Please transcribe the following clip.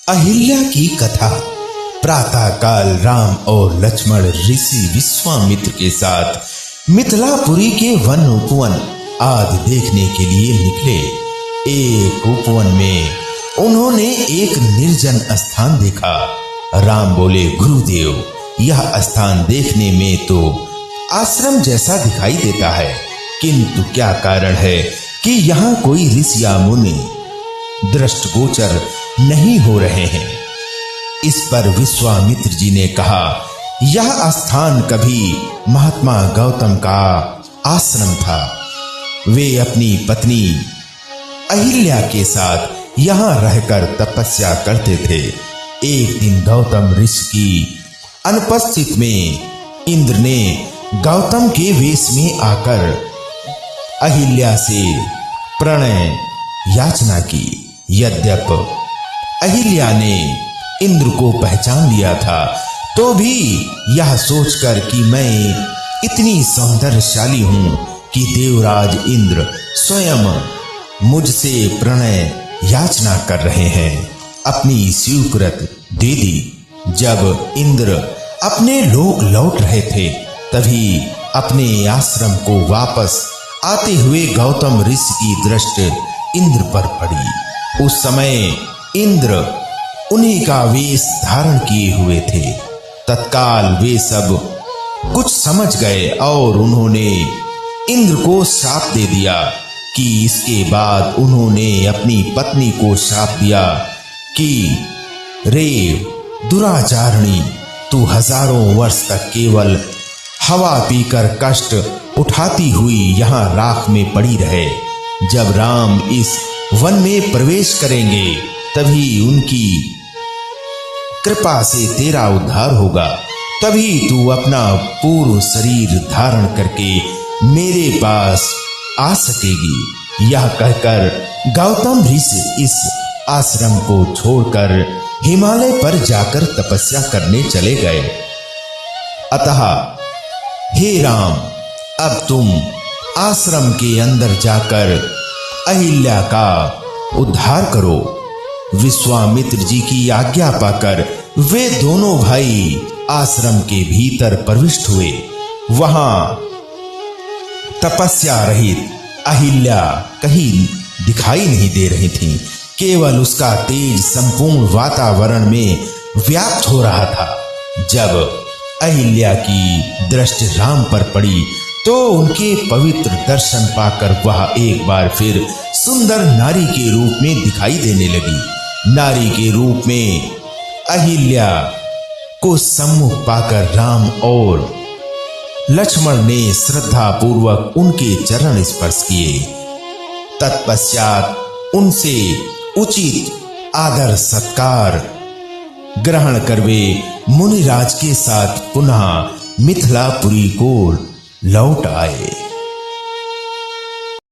अहिल्या की कथा। प्रातः काल राम और लक्ष्मण ऋषि विश्वामित्र के साथ मिथिलापुरी के वन उपवन आदि देखने के लिए निकले। एक उपवन में उन्होंने एक निर्जन स्थान देखा। राम बोले, गुरुदेव, यह स्थान देखने में तो आश्रम जैसा दिखाई देता है, किंतु क्या कारण है कि यहाँ कोई ऋषि या मुनि दृष्टिगोचर नहीं हो रहे हैं। इस पर विश्वामित्र जी ने कहा, यह स्थान कभी महात्मा गौतम का आश्रम था। वे अपनी पत्नी अहिल्या के साथ यहाँ रहकर तपस्या करते थे। एक दिन गौतम ऋषि की अनुपस्थिति में इंद्र ने गौतम के वेश में आकर अहिल्या से प्रणय याचना की। यद्यप अहिल्या ने इंद्र को पहचान लिया था, तो भी यह सोचकर कि मैं इतनी सौंदर्यशाली हूं कि देवराज इंद्र स्वयं मुझसे प्रणय याचना कर रहे हैं, अपनी स्वीकृत दे दी। जब इंद्र अपने लोक लौट रहे थे, तभी अपने आश्रम को वापस आते हुए गौतम ऋषि की दृष्टि इंद्र पर पड़ी। उस समय इंद्र उन्हीं का वेश धारण किए हुए थे। तत्काल वे सब कुछ समझ गए और उन्होंने इंद्र को शाप दे दिया कि इसके बाद उन्होंने अपनी पत्नी को शाप दिया कि रे दुराचारणी, तू हजारों वर्ष तक केवल हवा पीकर कष्ट उठाती हुई यहाँ राख में पड़ी रहे। जब राम इस वन में प्रवेश करेंगे, तभी उनकी कृपा से तेरा उद्धार होगा। तभी तू अपना पूर्ण शरीर धारण करके मेरे पास आ सकेगी। यह कहकर गौतम ऋषि इस आश्रम को छोड़कर हिमालय पर जाकर तपस्या करने चले गए। अतः हे राम, अब तुम आश्रम के अंदर जाकर अहिल्या का उद्धार करो। विश्वामित्र जी की आज्ञा पाकर वे दोनों भाई आश्रम के भीतर प्रविष्ट हुए। वहां तपस्या रहित अहिल्या कहीं दिखाई नहीं दे रही थी। केवल उसका तेज संपूर्ण वातावरण में व्याप्त हो रहा था। जब अहिल्या की दृष्टि राम पर पड़ी, तो उनके पवित्र दर्शन पाकर वह एक बार फिर सुंदर नारी के रूप में दिखाई देने लगी। नारी के रूप में अहिल्या को सम्मुख पाकर राम और लक्ष्मण ने श्रद्धा पूर्वक उनके चरण स्पर्श किए। तत्पश्चात उनसे उचित आदर सत्कार ग्रहण कर वे मुनिराज के साथ पुनः मिथिलापुरी को लौट आए।